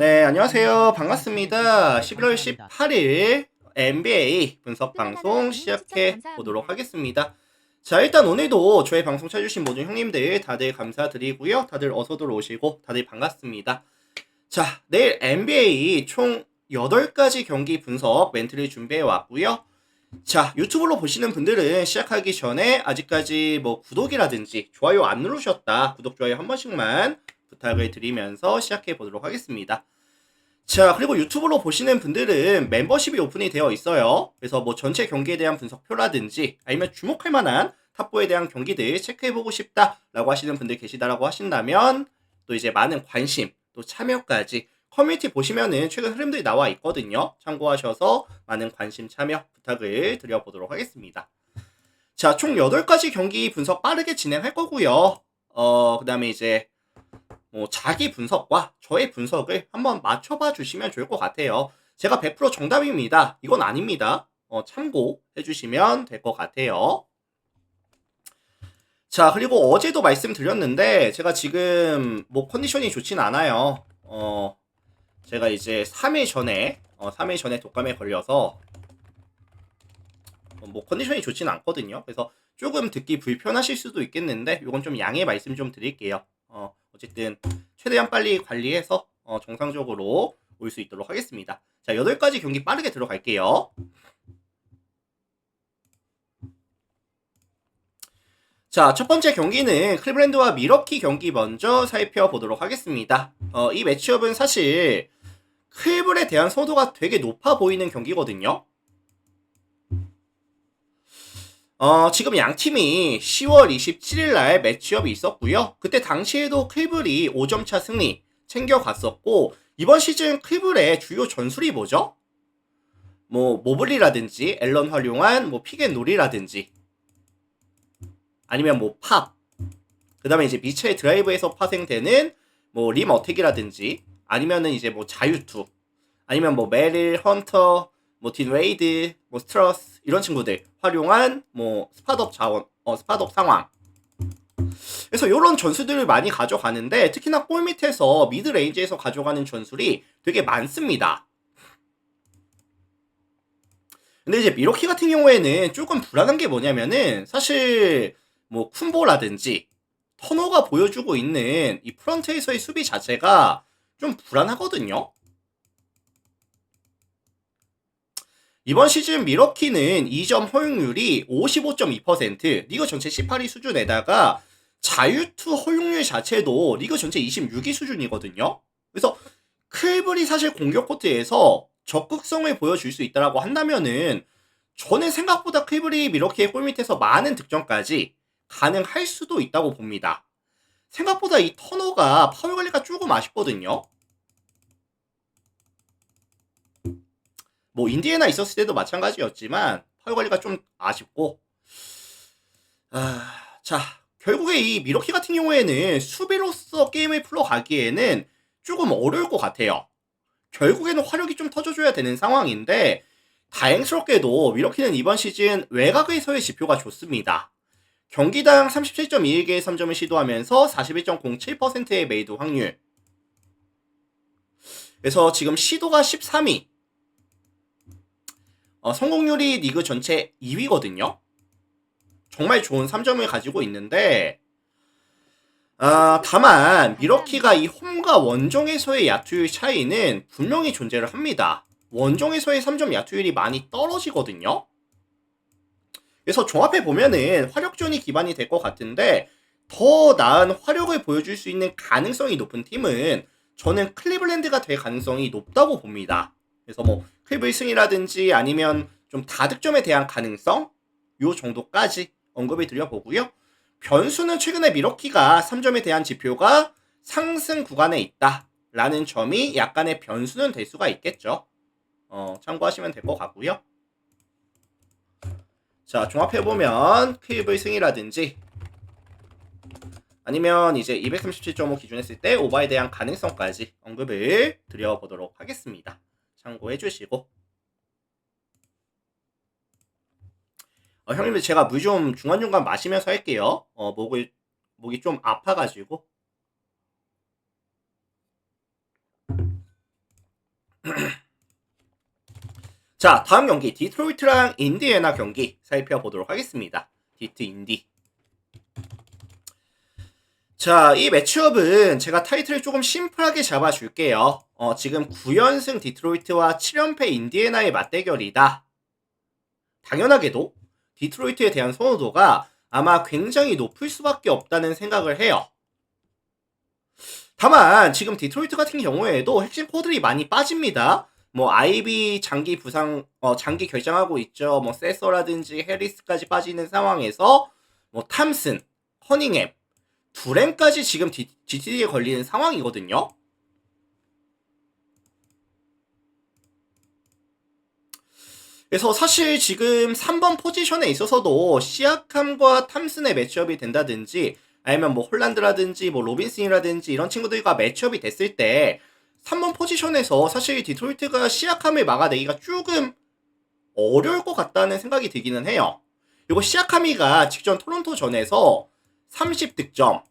네, 안녕하세요. 반갑습니다. 11월 18일 NBA 분석 방송 시작해 보도록 하겠습니다. 자, 일단 오늘도 저희 방송 찾아주신 모든 형님들 다들 감사드리고요. 다들 어서들 오시고 다들 반갑습니다. 자, 내일 NBA 총 8가지 경기 분석 멘트를 준비해 왔고요. 자, 유튜브로 보시는 분들은 시작하기 전에 아직까지 뭐 구독이라든지 좋아요 안 누르셨다. 구독, 좋아요 한 번씩만 부탁을 드리면서 시작해 보도록 하겠습니다. 자, 그리고 유튜브로 보시는 분들은 멤버십이 오픈이 되어 있어요. 그래서 뭐 전체 경기에 대한 분석표라든지 아니면 주목할 만한 탑4에 대한 경기들 체크해보고 싶다라고 하시는 분들 계시다라고 하신다면 또 이제 많은 관심, 또 참여까지 커뮤니티 보시면은 최근 흐름들이 나와 있거든요. 참고하셔서 많은 관심 참여 부탁을 드려보도록 하겠습니다. 자, 총 8가지 경기 분석 빠르게 진행할 거고요. 그 다음에 이제 자기 분석과 저의 분석을 한번 맞춰봐 주시면 좋을 것 같아요. 제가 100% 정답입니다. 이건 아닙니다. 참고해 주시면 될 것 같아요. 자, 그리고 어제도 말씀드렸는데 제가 지금 뭐 컨디션이 좋진 않아요. 제가 이제 3일 전에 독감에 걸려서 뭐 컨디션이 좋진 않거든요. 그래서 조금 듣기 불편하실 수도 있겠는데 이건 좀 양해 말씀 좀 드릴게요. 어쨌든 최대한 빨리 관리해서 정상적으로 올 수 있도록 하겠습니다. 자, 8가지 경기 빠르게 들어갈게요. 자, 첫 번째 경기는 클리블랜드와 미러키 경기 먼저 살펴보도록 하겠습니다. 이 매치업은 사실 클블에 대한 선호도가 되게 높아 보이는 경기거든요. 지금 양 팀이 10월 27일 날 매치업이 있었고요. 그때 당시에도 클블이 5점 차 승리 챙겨갔었고, 이번 시즌 클블의 주요 전술이 뭐죠? 뭐 모블리라든지 앨런 활용한 뭐 픽앤롤이라든지 아니면 뭐 팝, 그 다음에 이제 미첼 드라이브에서 파생되는 뭐 림 어택이라든지 아니면은 이제 뭐 자유투, 아니면 뭐 메릴, 헌터, 뭐 딘 웨이드, 뭐 스트러스 이런 친구들 활용한 뭐 스팟업 자원, 스팟업 상황. 그래서 이런 전술들을 많이 가져가는데 특히나 골 밑에서 미드 레인지에서 가져가는 전술이 되게 많습니다. 근데 이제 미러키 같은 경우에는 조금 불안한 게 뭐냐면은 사실 뭐 쿤보라든지 터너가 보여주고 있는 이 프런트에서의 수비 자체가 좀 불안하거든요. 이번 시즌 미러키는 2점 허용률이 55.2%, 리그 전체 18위 수준에다가 자유투 허용률 자체도 리그 전체 26위 수준이거든요. 그래서 클블이 사실 공격 코트에서 적극성을 보여줄 수 있다라고 한다면은 저는 생각보다 클블이 미러키의 골밑에서 많은 득점까지 가능할 수도 있다고 봅니다. 생각보다 이 터너가 파울 관리가 조금 아쉽거든요. 뭐 인디애나 있었을 때도 마찬가지였지만 파울 관리가 좀 아쉽고, 자, 결국에 이 미러키 같은 경우에는 수비로서 게임을 풀어가기에는 조금 어려울 것 같아요. 결국에는 화력이 좀 터져줘야 되는 상황인데 다행스럽게도 미러키는 이번 시즌 외곽에서의 지표가 좋습니다. 경기당 37.21개의 3점을 시도하면서 41.07%의 메이드 확률. 그래서 지금 시도가 13위. 성공률이 리그 전체 2위거든요. 정말 좋은 3점을 가지고 있는데 다만 미러키가 이 홈과 원정에서의 야투율 차이는 분명히 존재를 합니다. 원정에서의 3점 야투율이 많이 떨어지거든요. 그래서 종합해 보면은 화력전이 기반이 될 것 같은데 더 나은 화력을 보여줄 수 있는 가능성이 높은 팀은 저는 클리블랜드가 될 가능성이 높다고 봅니다. 그래서 뭐 클리블 승이라든지 아니면 좀 다득점에 대한 가능성 요 정도까지 언급을 드려보고요. 변수는 최근에 미러키가 3점에 대한 지표가 상승 구간에 있다라는 점이 약간의 변수는 될 수가 있겠죠. 참고하시면 될 것 같고요. 자, 종합해보면 클리블 승이라든지 아니면 이제 237.5 기준했을 때 오버에 대한 가능성까지 언급을 드려보도록 하겠습니다. 참고해주시고, 형님들 제가 물 좀 중간중간 마시면서 할게요. 목이 좀 아파가지고. 자, 다음 경기 디트로이트랑 인디애나 경기 살펴보도록 하겠습니다. 디트 인디. 자, 이 매치업은 제가 타이틀을 조금 심플하게 잡아줄게요. 지금 9연승 디트로이트와 7연패 인디애나의 맞대결이다. 당연하게도 디트로이트에 대한 선호도가 아마 굉장히 높을 수밖에 없다는 생각을 해요. 다만 지금 디트로이트 같은 경우에도 핵심 코드들이 많이 빠집니다. 뭐 아이비 장기 부상, 장기 결장하고 있죠. 뭐 세서라든지 해리스까지 빠지는 상황에서 뭐 탐슨, 커닝햄, 두렌까지 지금 GTD에 걸리는 상황이거든요. 그래서 사실 지금 3번 포지션에 있어서도 시아캄과 탐슨의 매치업이 된다든지 아니면 뭐 홀란드라든지 뭐 로빈슨이라든지 이런 친구들과 매치업이 됐을 때 3번 포지션에서 사실 디트로이트가 시아캄을 막아내기가 조금 어려울 것 같다는 생각이 들기는 해요. 그리고 시아카미가 직전 토론토 전에서 30득점,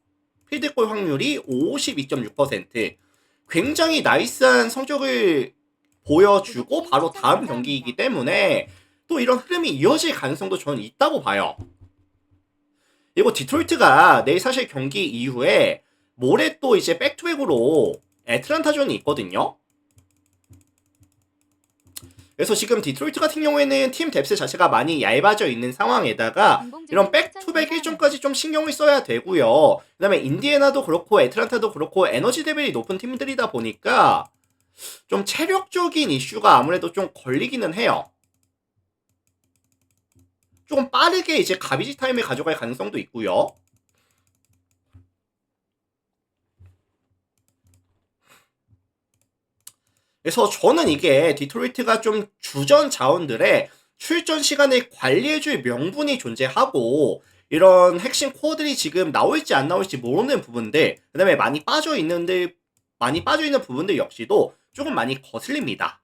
필드골 확률이 52.6%, 굉장히 나이스한 성적을 보여주고 바로 다음 경기이기 때문에 또 이런 흐름이 이어질 가능성도 저는 있다고 봐요. 그리고 디트로이트가 내일 사실 경기 이후에 모레 또 이제 백투백으로 애틀란타전이 있거든요. 그래서 지금 디트로이트 같은 경우에는 팀 뎁스 자체가 많이 얇아져 있는 상황에다가 이런 백투백 일정까지 좀 신경을 써야 되고요. 그 다음에 인디애나도 그렇고 애틀란타도 그렇고 에너지 레벨이 높은 팀들이다 보니까 좀 체력적인 이슈가 아무래도 좀 걸리기는 해요. 조금 빠르게 이제 가비지 타임을 가져갈 가능성도 있고요. 그래서 저는 이게 디트로이트가 좀 주전 자원들의 출전 시간을 관리해줄 명분이 존재하고 이런 핵심 코어들이 지금 나올지 안 나올지 모르는 부분들, 그 다음에 많이 빠져있는 부분들 역시도 조금 많이 거슬립니다.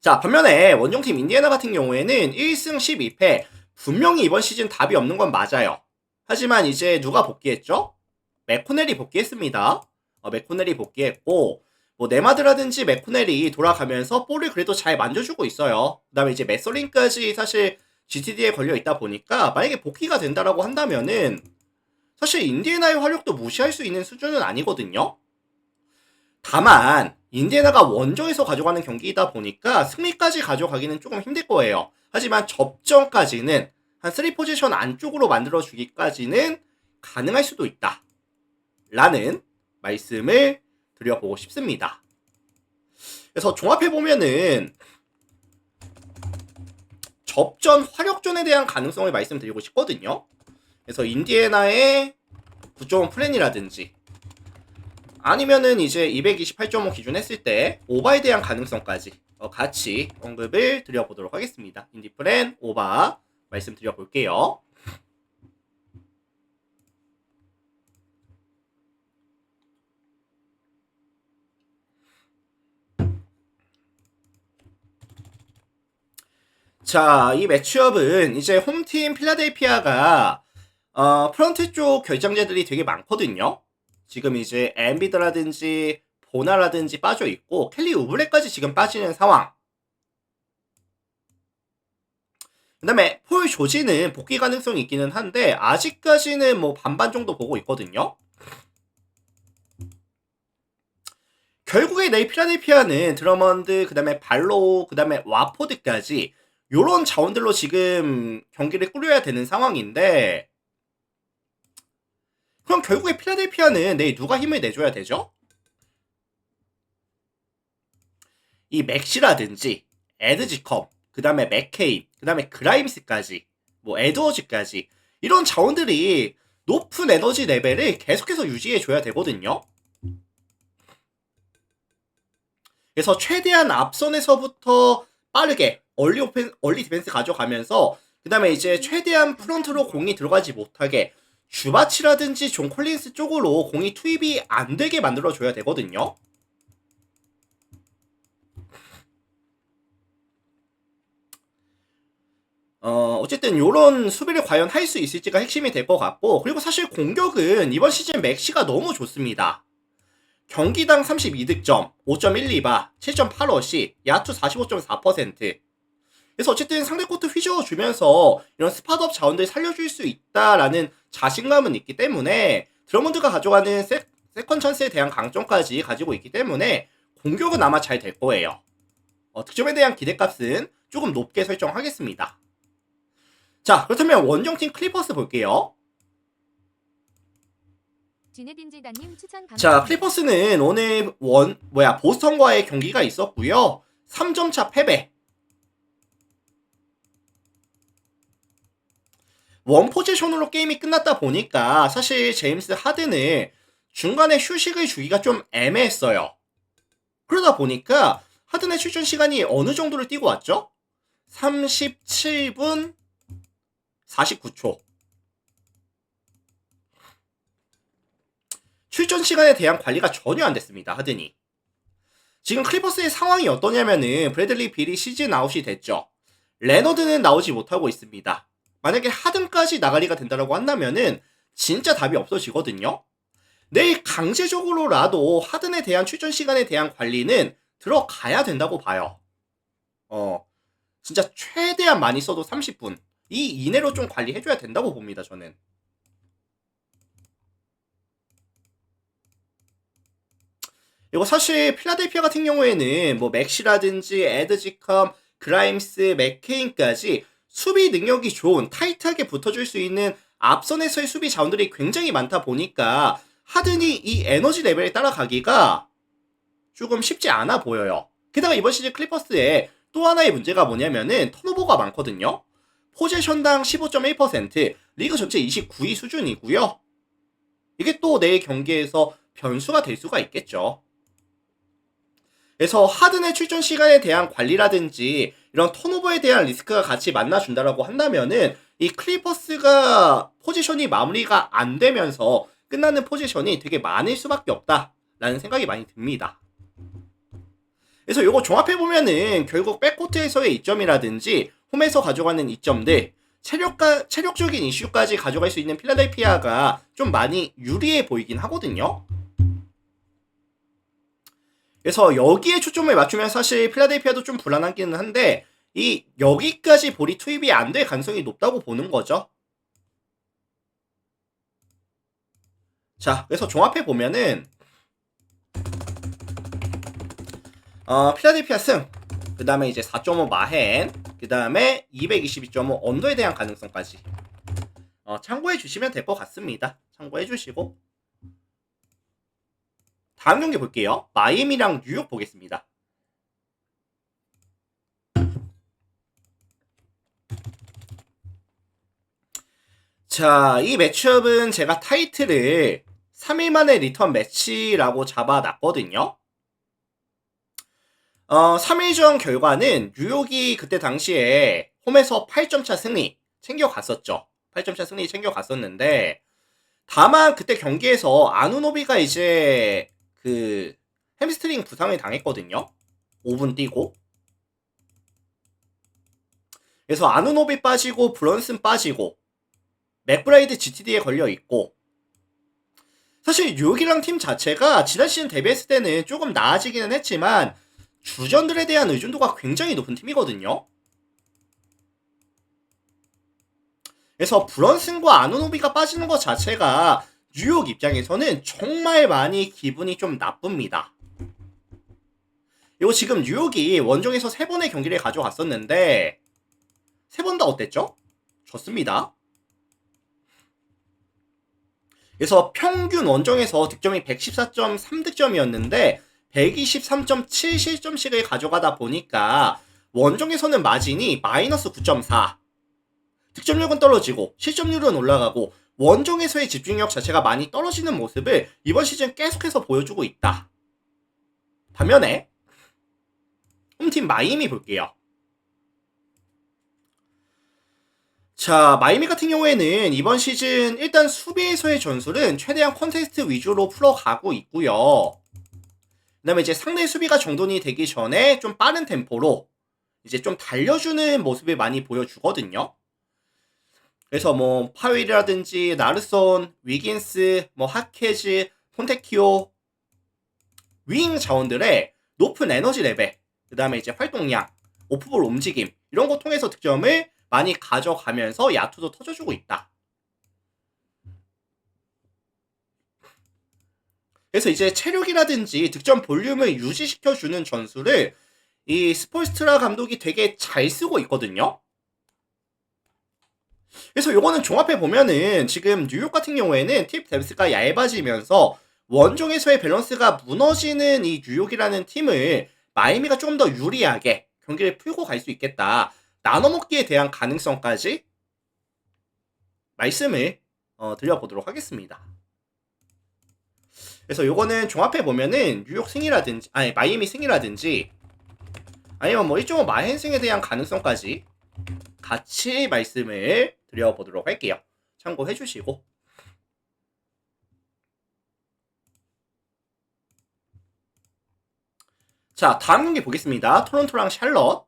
자, 반면에 원정팀 인디애나 같은 경우에는 1승 12패, 분명히 이번 시즌 답이 없는 건 맞아요. 하지만 이제 누가 복귀했죠? 맥코넬이 복귀했습니다. 맥코넬이 복귀했고 뭐 네마드라든지 맥코넬이 돌아가면서 볼을 그래도 잘 만져주고 있어요. 그 다음에 이제 맥서린까지 사실 GTD에 걸려있다 보니까 만약에 복귀가 된다라고 한다면은 사실 인디애나의 활력도 무시할 수 있는 수준은 아니거든요. 다만 인디애나가 원정에서 가져가는 경기이다 보니까 승리까지 가져가기는 조금 힘들 거예요. 하지만 접전까지는 한 3포지션 안쪽으로 만들어주기까지는 가능할 수도 있다 라는 말씀을 드려보고 싶습니다. 그래서 종합해보면은 접전 활력전에 대한 가능성을 말씀드리고 싶거든요. 그래서 인디애나의 9.5 플랜이라든지 아니면은 이제 228.5 기준 했을 때 오바에 대한 가능성까지 같이 언급을 드려보도록 하겠습니다. 인디 플랜 오바 말씀드려볼게요. 자, 이 매치업은 이제 홈팀 필라델피아가 프런트 쪽 결장자들이 되게 많거든요. 지금 이제 엠비드라든지 보나라든지 빠져 있고 켈리 우브레까지 지금 빠지는 상황. 그 다음에 폴 조지는 복귀 가능성이 있기는 한데 아직까지는 뭐 반반 정도 보고 있거든요. 결국에 내일 필라델피아는 드러먼드, 그 다음에 발로우, 그 다음에 와포드까지 요런 자원들로 지금 경기를 꾸려야 되는 상황인데 그럼 결국에 필라델피아는 내일 누가 힘을 내줘야 되죠? 이 맥시라든지 에드지컵, 그 다음에 맥케인, 그 다음에 그라임스까지 뭐 에드워즈까지 이런 자원들이 높은 에너지 레벨을 계속해서 유지해줘야 되거든요. 그래서 최대한 앞선에서부터 빠르게 얼리 디펜스 가져가면서 그 다음에 이제 최대한 프런트로 공이 들어가지 못하게 슈바치라든지 존 콜린스 쪽으로 공이 투입이 안 되게 만들어줘야 되거든요. 어쨌든 요런 수비를 과연 할 수 있을지가 핵심이 될 것 같고 그리고 사실 공격은 이번 시즌 맥시가 너무 좋습니다. 경기당 32득점, 5.12바, 7.85시, 야투 45.4%. 그래서 어쨌든 상대 코트 휘저어주면서 이런 스팟업 자원들 살려줄 수 있다라는 자신감은 있기 때문에 드러먼드가 가져가는 세컨 찬스에 대한 강점까지 가지고 있기 때문에 공격은 아마 잘 될 거예요. 득점에 대한 기대값은 조금 높게 설정하겠습니다. 자, 그렇다면 원정팀 클리퍼스 볼게요. 자, 클리퍼스는 오늘 보스턴과의 경기가 있었고요. 3점 차 패배. 원 포지션으로 게임이 끝났다 보니까 사실 제임스 하든을 중간에 휴식을 주기가 좀 애매했어요. 그러다 보니까 하든의 출전 시간이 어느 정도를 뛰고 왔죠? 37분 49초. 출전 시간에 대한 관리가 전혀 안 됐습니다. 하든이. 지금 클리퍼스의 상황이 어떠냐면은 브래들리 빌이 시즌 아웃이 됐죠. 레너드는 나오지 못하고 있습니다. 만약에 하든까지 나가리가 된다라고 한다면은 진짜 답이 없어지거든요. 내일 강제적으로라도 하든에 대한 출전 시간에 대한 관리는 들어가야 된다고 봐요. 진짜 최대한 많이 써도 30분. 이 이내로 좀 관리해줘야 된다고 봅니다, 저는. 이거 사실 필라델피아 같은 경우에는 뭐 맥시라든지 에드지컴, 그라임스, 맥케인까지 수비 능력이 좋은 타이트하게 붙어줄 수 있는 앞선에서의 수비 자원들이 굉장히 많다 보니까 하든이 이 에너지 레벨에 따라가기가 조금 쉽지 않아 보여요. 게다가 이번 시즌 클리퍼스에 또 하나의 문제가 뭐냐면은 턴오버가 많거든요. 포제션당 15.1%, 리그 전체 29위 수준이고요. 이게 또 내일 경기에서 변수가 될 수가 있겠죠. 그래서 하든의 출전 시간에 대한 관리라든지 이런 턴오버에 대한 리스크가 같이 만나준다라고 한다면은 이 클리퍼스가 포지션이 마무리가 안 되면서 끝나는 포지션이 되게 많을 수밖에 없다라는 생각이 많이 듭니다. 그래서 이거 종합해보면은 결국 백코트에서의 이점이라든지 홈에서 가져가는 이점들, 체력적인 이슈까지 가져갈 수 있는 필라델피아가 좀 많이 유리해 보이긴 하거든요. 그래서 여기에 초점을 맞추면 사실 필라델피아도 좀 불안하기는 한데 여기까지 볼이 투입이 안 될 가능성이 높다고 보는 거죠. 자, 그래서 종합해보면은 필라델피아 승, 그 다음에 이제 4.5 마헨, 그 다음에 222.5 언더에 대한 가능성까지 참고해 주시면 될 것 같습니다. 참고해 주시고 다음 경기 볼게요. 마이애미랑 뉴욕 보겠습니다. 자, 이 매치업은 제가 타이틀을 3일 만에 리턴 매치라고 잡아놨거든요. 3일 전 결과는 뉴욕이 그때 당시에 홈에서 8점차 승리 챙겨갔었죠. 8점차 승리 챙겨갔었는데 다만 그때 경기에서 아누노비가 이제 그 햄스트링 부상을 당했거든요. 5분 뛰고. 그래서 아누노비 빠지고 브런슨 빠지고 맥브라이드 GTD에 걸려있고 사실 뉴욕이랑 팀 자체가 지난 시즌 데뷔했을 때는 조금 나아지기는 했지만 주전들에 대한 의존도가 굉장히 높은 팀이거든요. 그래서 브런슨과 아누노비가 빠지는 것 자체가 뉴욕 입장에서는 정말 많이 기분이 좀 나쁩니다. 이거 지금 뉴욕이 원정에서 3번의 경기를 가져갔었는데 3번 다 어땠죠? 졌습니다. 그래서 평균 원정에서 득점이 114.3득점이었는데 123.7 실점씩을 가져가다 보니까 원정에서는 마진이 마이너스 9.4, 득점력은 떨어지고 실점률은 올라가고 원정에서의 집중력 자체가 많이 떨어지는 모습을 이번 시즌 계속해서 보여주고 있다. 반면에 홈팀 마이애미 볼게요. 자, 마이애미 같은 경우에는 이번 시즌 일단 수비에서의 전술은 최대한 컨테스트 위주로 풀어가고 있고요. 그 다음에 이제 상대 수비가 정돈이 되기 전에 좀 빠른 템포로 이제 좀 달려주는 모습을 많이 보여주거든요. 그래서 뭐 파윌이라든지 나르손, 위긴스, 뭐 하케즈, 폰테키오 윙 자원들의 높은 에너지 레벨, 그 다음에 이제 활동량, 오프볼 움직임 이런 거 통해서 득점을 많이 가져가면서 야투도 터져주고 있다. 그래서 이제 체력이라든지 득점 볼륨을 유지시켜주는 전술을 이 스폴스트라 감독이 되게 잘 쓰고 있거든요. 그래서 요거는 종합해 보면은 지금 뉴욕 같은 경우에는 팁 뎁스가 얇아지면서 원정에서의 밸런스가 무너지는 이 뉴욕이라는 팀을 마이애미가 좀 더 유리하게 경기를 풀고 갈 수 있겠다. 나눠먹기에 대한 가능성까지 말씀을 드려보도록 하겠습니다. 그래서 요거는 종합해 보면은 뉴욕 승이라든지 아니 마이애미 승이라든지 아니면 뭐 1.5 마헨승에 대한 가능성까지 같이 말씀을 드려보도록 할게요. 참고해 주시고. 자, 다음 경기 보겠습니다. 토론토랑 샬럿.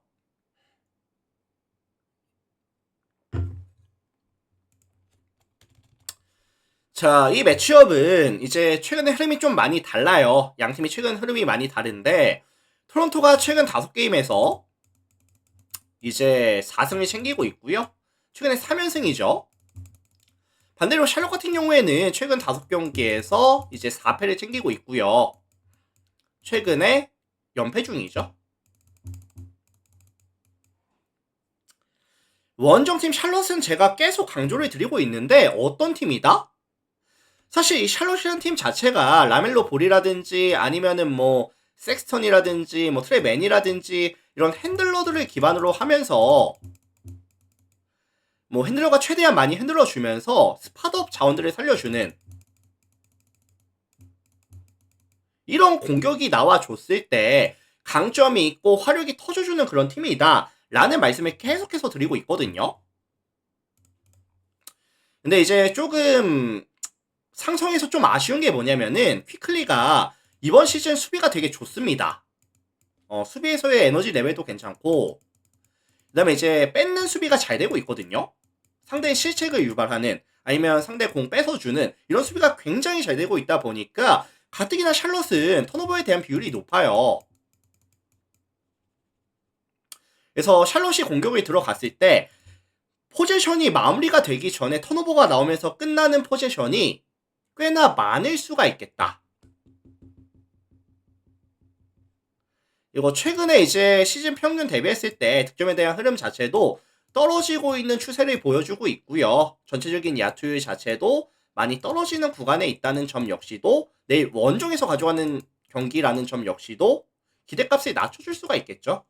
자, 이 매치업은 이제 최근에 흐름이 좀 많이 달라요. 양팀이 최근 흐름이 많이 다른데 토론토가 최근 5게임에서 이제 4승을 챙기고 있고요. 최근에 3연승이죠. 반대로 샬럿 같은 경우에는 최근 5경기에서 이제 4패를 챙기고 있고요. 최근에 연패 중이죠. 원정팀 샬럿은 제가 계속 강조를 드리고 있는데 어떤 팀이다? 사실 이 샬럿이라는 팀 자체가 라멜로 볼이라든지 아니면은 뭐 섹스턴이라든지 뭐 트레 맨이라든지 이런 핸들러들을 기반으로 하면서 뭐 핸들러가 최대한 많이 흔들어 주면서 스팟업 자원들을 살려주는 이런 공격이 나와줬을 때 강점이 있고 화력이 터져주는 그런 팀이다 라는 말씀을 계속해서 드리고 있거든요. 근데 이제 조금 상성에서 좀 아쉬운 게 뭐냐면은 퀵클리가 이번 시즌 수비가 되게 좋습니다. 수비에서의 에너지 레벨도 괜찮고 그 다음에 이제 뺏는 수비가 잘 되고 있거든요. 상대의 실책을 유발하는 아니면 상대 공 뺏어주는 이런 수비가 굉장히 잘 되고 있다 보니까 가뜩이나 샬럿은 턴오버에 대한 비율이 높아요. 그래서 샬럿이 공격을 들어갔을 때 포지션이 마무리가 되기 전에 턴오버가 나오면서 끝나는 포지션이 꽤나 많을 수가 있겠다. 이거 최근에 이제 시즌 평균 대비했을 때 득점에 대한 흐름 자체도 떨어지고 있는 추세를 보여주고 있고요. 전체적인 야투율 자체도 많이 떨어지는 구간에 있다는 점 역시도 내일 원정에서 가져가는 경기라는 점 역시도 기대값을 낮춰줄 수가 있겠죠.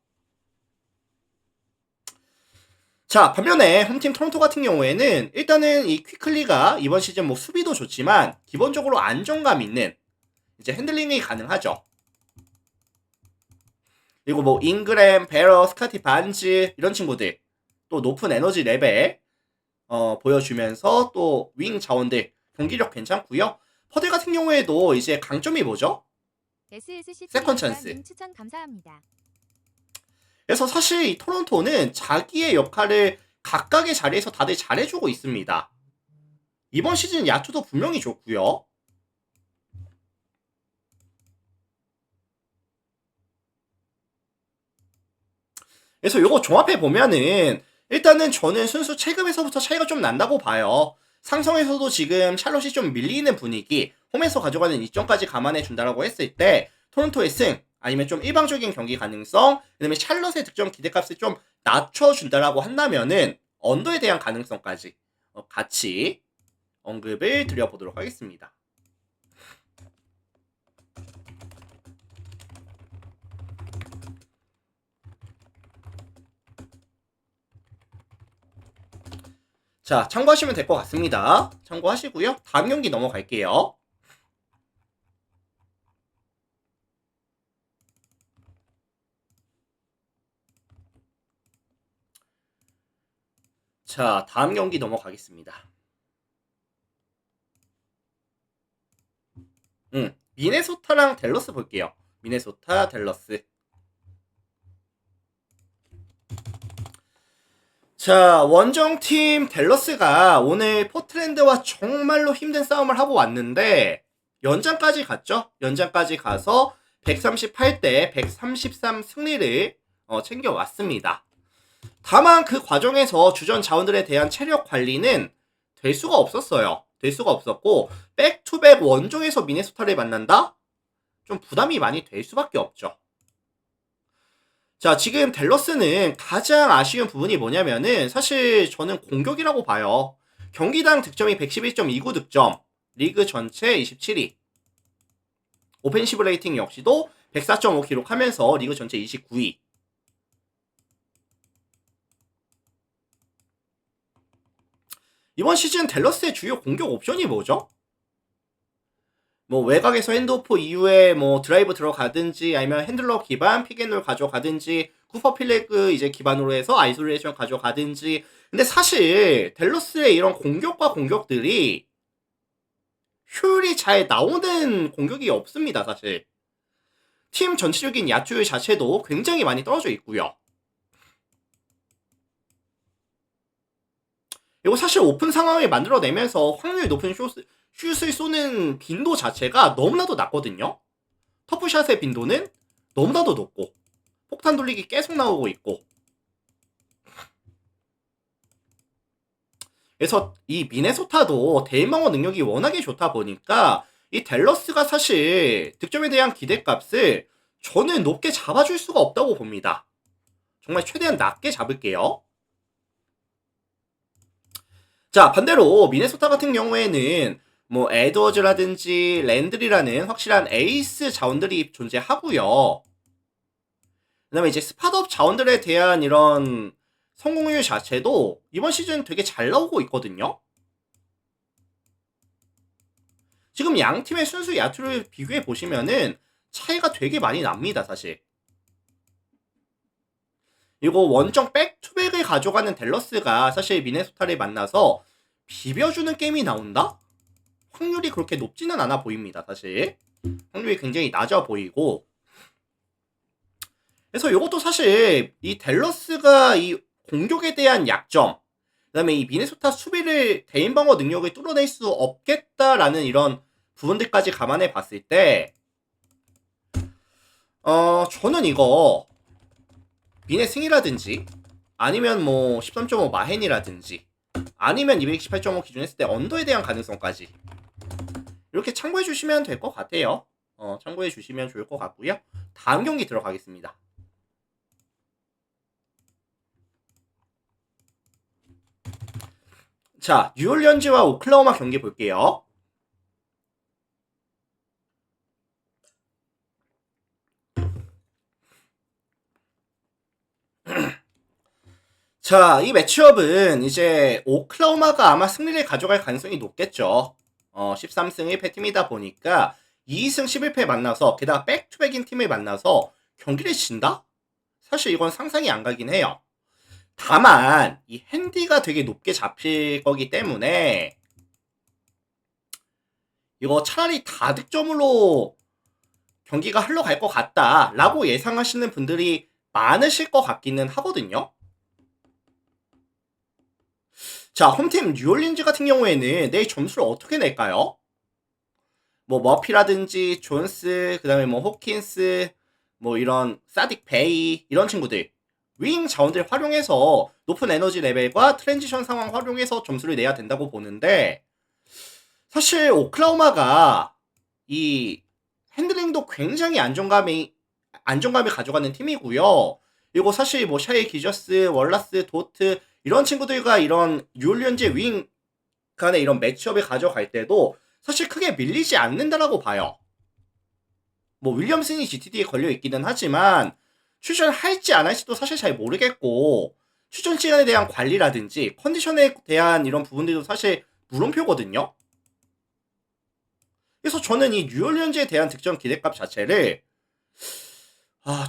자, 반면에 홈팀 토론토 같은 경우에는 일단은 이 퀵클리가 이번 시즌 뭐 수비도 좋지만 기본적으로 안정감 있는 이제 핸들링이 가능하죠. 그리고 뭐 잉그램, 베러, 스카티 반즈 이런 친구들 또 높은 에너지 레벨 보여주면서 또 윙 자원들 경기력 괜찮고요. 퍼들 같은 경우에도 이제 강점이 뭐죠? 세컨 찬스. 추천 감사합니다. 그래서 사실 이 토론토는 자기의 역할을 각각의 자리에서 다들 잘해주고 있습니다. 이번 시즌 야투도 분명히 좋고요. 그래서 이거 종합해 보면은 일단은 저는 순수 체급에서부터 차이가 좀 난다고 봐요. 상성에서도 지금 샬롯이 좀 밀리는 분위기, 홈에서 가져가는 이점까지 감안해 준다라고 했을 때 토론토의 승 아니면 좀 일방적인 경기 가능성, 그다음에 샬롯의 득점 기대값을 좀 낮춰준다라고 한다면은 언더에 대한 가능성까지 같이 언급을 드려보도록 하겠습니다. 자, 참고하시면 될 것 같습니다. 참고하시고요. 다음 경기 넘어갈게요. 자, 다음 경기 넘어가겠습니다. 미네소타랑 댈러스 볼게요. 미네소타, 댈러스. 자, 원정팀 댈러스가 오늘 포틀랜드와 정말로 힘든 싸움을 하고 왔는데 연장까지 갔죠. 연장까지 가서 138대 133 승리를 챙겨왔습니다. 다만 그 과정에서 주전 자원들에 대한 체력 관리는 될 수가 없었어요. 될 수가 없었고 백투백 원정에서 미네소타를 만난다? 좀 부담이 많이 될 수밖에 없죠. 자, 지금 댈러스는 가장 아쉬운 부분이 뭐냐면은 사실 저는 공격이라고 봐요. 경기당 득점이 111.29 득점, 리그 전체 27위. 오펜시브 레이팅 역시도 104.5 기록하면서 리그 전체 29위. 이번 시즌 댈러스의 주요 공격 옵션이 뭐죠? 뭐 외곽에서 핸드오프 이후에 뭐 드라이브 들어가든지 아니면 핸들러 기반 픽앤롤 가져가든지 쿠퍼 필레그 이제 기반으로 해서 아이솔레이션 가져가든지. 근데 사실 댈러스의 이런 공격과 공격들이 효율이 잘 나오는 공격이 없습니다. 사실 팀 전체적인 야투율 자체도 굉장히 많이 떨어져 있고요. 이거 사실 오픈 상황을 만들어내면서 확률 높은 슛을 쏘는 빈도 자체가 너무나도 낮거든요. 터프샷의 빈도는 너무나도 높고 폭탄 돌리기 계속 나오고 있고. 그래서 이 미네소타도 대망원 능력이 워낙에 좋다 보니까 이 댈러스가 사실 득점에 대한 기대값을 저는 높게 잡아줄 수가 없다고 봅니다. 정말 최대한 낮게 잡을게요. 자, 반대로 미네소타 같은 경우에는 뭐 에드워즈라든지 랜드리라는 확실한 에이스 자원들이 존재하고요. 그 다음에 이제 스팟업 자원들에 대한 이런 성공률 자체도 이번 시즌 되게 잘 나오고 있거든요. 지금 양 팀의 순수 야투를 비교해 보시면은 차이가 되게 많이 납니다, 사실. 이거 원정 백투백을 가져가는 댈러스가 사실 미네소타를 만나서 비벼주는 게임이 나온다? 확률이 그렇게 높지는 않아 보입니다, 사실. 확률이 굉장히 낮아 보이고. 그래서 이것도 사실 이 댈러스가 이 공격에 대한 약점, 그 다음에 이 미네소타 수비를 대인 방어 능력을 뚫어낼 수 없겠다라는 이런 부분들까지 감안해 봤을 때 저는 이거 미네 승이라든지 아니면 뭐 13.5 마헨이라든지 아니면 218.5 기준 했을 때 언더에 대한 가능성까지 이렇게 참고해 주시면 될 것 같아요. 참고해 주시면 좋을 것 같고요. 다음 경기 들어가겠습니다. 자, 뉴올리언즈와 오클라호마 경기 볼게요. 자, 이 매치업은 이제 오클라호마가 아마 승리를 가져갈 가능성이 높겠죠. 13승 1패 팀이다 보니까 2승 11패 만나서 게다가 백투백인 팀을 만나서 경기를 진다? 사실 이건 상상이 안 가긴 해요. 다만 이 핸디가 되게 높게 잡힐 거기 때문에 이거 차라리 다득점으로 경기가 흘러갈 것 같다라고 예상하시는 분들이 많으실 것 같기는 하거든요. 자, 홈팀 뉴올린즈 같은 경우에는 내일 점수를 어떻게 낼까요? 뭐 머피라든지 존스, 그 다음에 뭐 호킨스, 뭐 이런 사딕 베이 이런 친구들 윙 자원들 활용해서 높은 에너지 레벨과 트랜지션 상황 활용해서 점수를 내야 된다고 보는데, 사실 오클라호마가 이 핸들링도 굉장히 안정감이 가져가는 팀이고요. 그리고 사실 뭐 샤이 기저스, 월라스, 도트 이런 친구들과 이런 뉴올리언즈 윙 간의 이런 매치업을 가져갈 때도 사실 크게 밀리지 않는다라고 봐요. 뭐 윌리엄슨이 GTD에 걸려 있기는 하지만 출전할지 안 할지도 사실 잘 모르겠고, 출전 시간에 대한 관리라든지 컨디션에 대한 이런 부분들도 사실 물음표거든요. 그래서 저는 이 뉴올리언즈에 대한 득점 기대값 자체를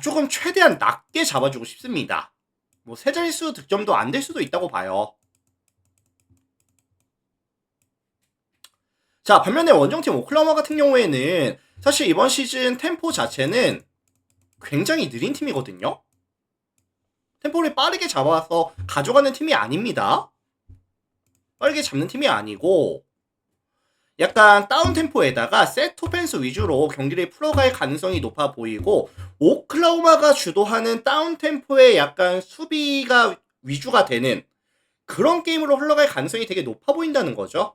조금 최대한 낮게 잡아주고 싶습니다. 뭐 세 자릿수 득점도 안 될 수도 있다고 봐요. 자, 반면에 원정팀 오클라호마 같은 경우에는 사실 이번 시즌 템포 자체는 굉장히 느린 팀이거든요. 템포를 빠르게 잡아서 가져가는 팀이 아닙니다. 빠르게 잡는 팀이 아니고 약간 다운템포에다가 세트 오펜스 위주로 경기를 풀어갈 가능성이 높아 보이고, 오클라호마가 주도하는 다운템포의 약간 수비가 위주가 되는 그런 게임으로 흘러갈 가능성이 되게 높아 보인다는 거죠.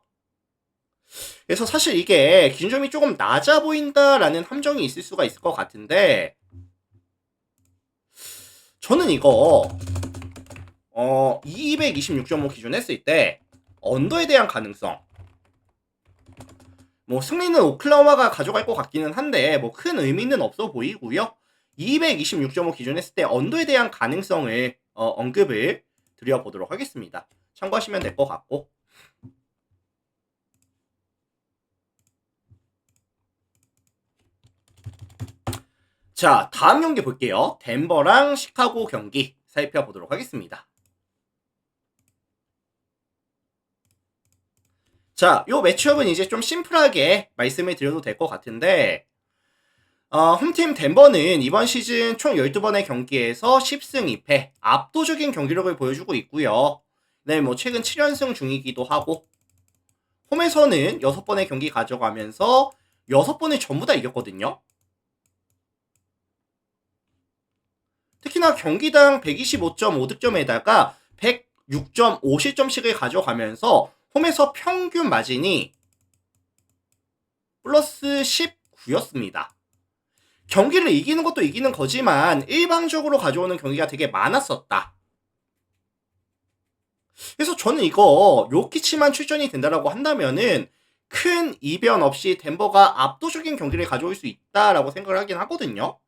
그래서 사실 이게 기준점이 조금 낮아 보인다라는 함정이 있을 수가 있을 것 같은데, 저는 이거 226.5 기준 했을 때 언더에 대한 가능성, 뭐 승리는 오클라호마가 가져갈 것 같기는 한데 뭐 큰 의미는 없어 보이고요. 226.5 기준 했을 때 언더에 대한 가능성을 언급을 드려보도록 하겠습니다. 참고하시면 될 것 같고, 자, 다음 경기 볼게요. 덴버랑 시카고 경기 살펴보도록 하겠습니다. 자, 요 매치업은 이제 좀 심플하게 말씀을 드려도 될 것 같은데, 홈팀 덴버는 이번 시즌 총 12번의 경기에서 10승 2패, 압도적인 경기력을 보여주고 있고요. 네, 뭐 최근 7연승 중이기도 하고, 홈에서는 6번의 경기 가져가면서 6번을 전부 다 이겼거든요. 특히나 경기당 125.5득점에다가 106.5실점씩을 가져가면서 홈에서 평균 마진이 플러스 19였습니다. 경기를 이기는 것도 이기는 거지만 일방적으로 가져오는 경기가 되게 많았었다. 그래서 저는 이거 요키치만 출전이 된다라고 한다면은 큰 이변 없이 덴버가 압도적인 경기를 가져올 수 있다라고 생각을 하긴 하거든요.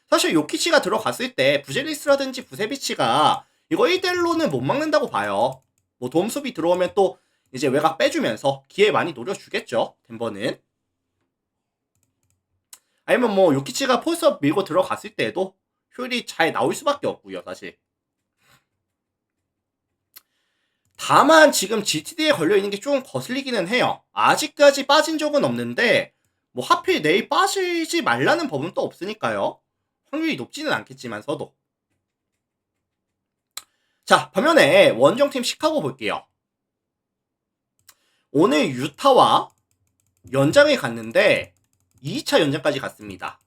사실 요키치가 들어갔을 때 부젤리스라든지 부세비치가 이거 1대1로는 못 막는다고 봐요. 뭐 도움 수비 들어오면 또 이제 외곽 빼주면서 기회 많이 노려주겠죠, 덴버는. 아니면 뭐 요키치가 포스업 밀고 들어갔을 때도 효율이 잘 나올 수밖에 없고요, 사실. 다만 지금 GTD에 걸려있는 게 좀 거슬리기는 해요. 아직까지 빠진 적은 없는데 뭐 하필 내일 빠지지 말라는 법은 또 없으니까요. 확률이 높지는 않겠지만서도. 자, 반면에 원정팀 시카고 볼게요. 오늘 유타와 연장을 갔는데 2차 연장까지 갔습니다.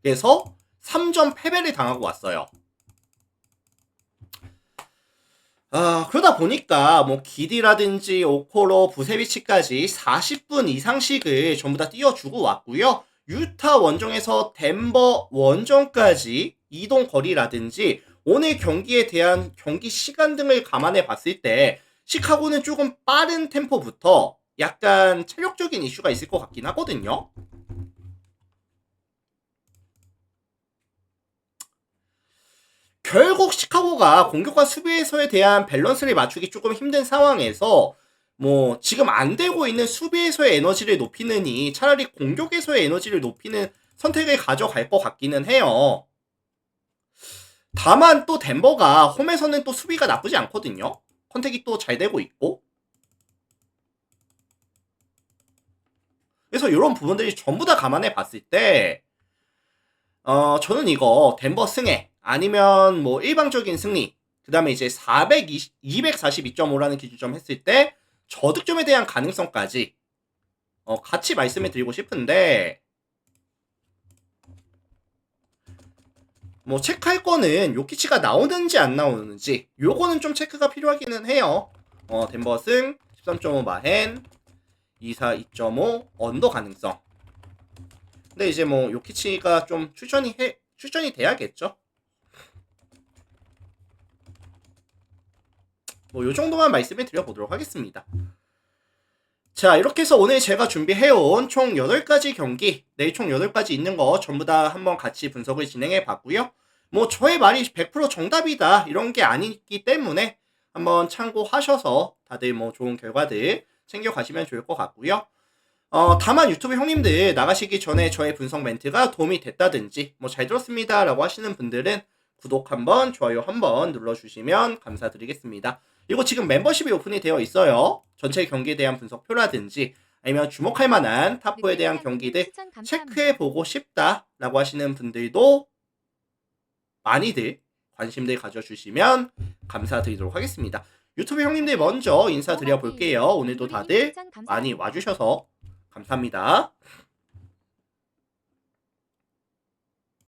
그래서 3점 패배를 당하고 왔어요. 그러다 보니까 뭐 기디라든지 오코로, 부세비치까지 40분 이상씩을 전부 다 띄워주고 왔고요. 유타 원정에서 덴버 원정까지 이동 거리라든지 오늘 경기에 대한 경기 시간 등을 감안해 봤을 때 시카고는 조금 빠른 템포부터 약간 체력적인 이슈가 있을 것 같긴 하거든요. 결국 시카고가 공격과 수비에서에 대한 밸런스를 맞추기 조금 힘든 상황에서 뭐 지금 안 되고 있는 수비에서의 에너지를 높이느니 차라리 공격에서의 에너지를 높이는 선택을 가져갈 것 같기는 해요. 다만 또 덴버가 홈에서는 또 수비가 나쁘지 않거든요. 컨택이 또 잘 되고 있고. 그래서 이런 부분들이 전부 다 감안해 봤을 때 저는 이거 덴버 승에 아니면 뭐 일방적인 승리, 그 다음에 이제 242.5라는 기준점 했을 때 저득점에 대한 가능성까지 같이 말씀을 드리고 싶은데, 뭐 체크할 거는 요키치가 나오는지 안 나오는지 요거는 좀 체크가 필요하기는 해요. 덴버 승 13.5 마헨 24 2.5 언더 가능성. 근데 이제 뭐 요키치가 좀 출전이 돼야겠죠. 뭐 요 정도만 말씀을 드려보도록 하겠습니다. 자, 이렇게 해서 오늘 제가 준비해온 총 8가지 경기, 내일 총 8가지 있는 거 전부 다 한번 같이 분석을 진행해 봤고요. 뭐 저의 말이 100% 정답이다 이런 게 아니기 때문에 한번 참고하셔서 다들 뭐 좋은 결과들 챙겨가시면 좋을 것 같고요. 다만 유튜브 형님들 나가시기 전에 저의 분석 멘트가 도움이 됐다든지 뭐 잘 들었습니다 라고 하시는 분들은 구독 한번, 좋아요 한번 눌러주시면 감사드리겠습니다. 그리고 지금 멤버십이 오픈이 되어 있어요. 전체 경기에 대한 분석표라든지 아니면 주목할 만한 탑4에 대한 경기들 체크해보고 싶다라고 하시는 분들도 많이들 관심들 가져주시면 감사드리도록 하겠습니다. 유튜브 형님들 먼저 인사드려 볼게요. 오늘도 다들 많이 와주셔서 감사합니다.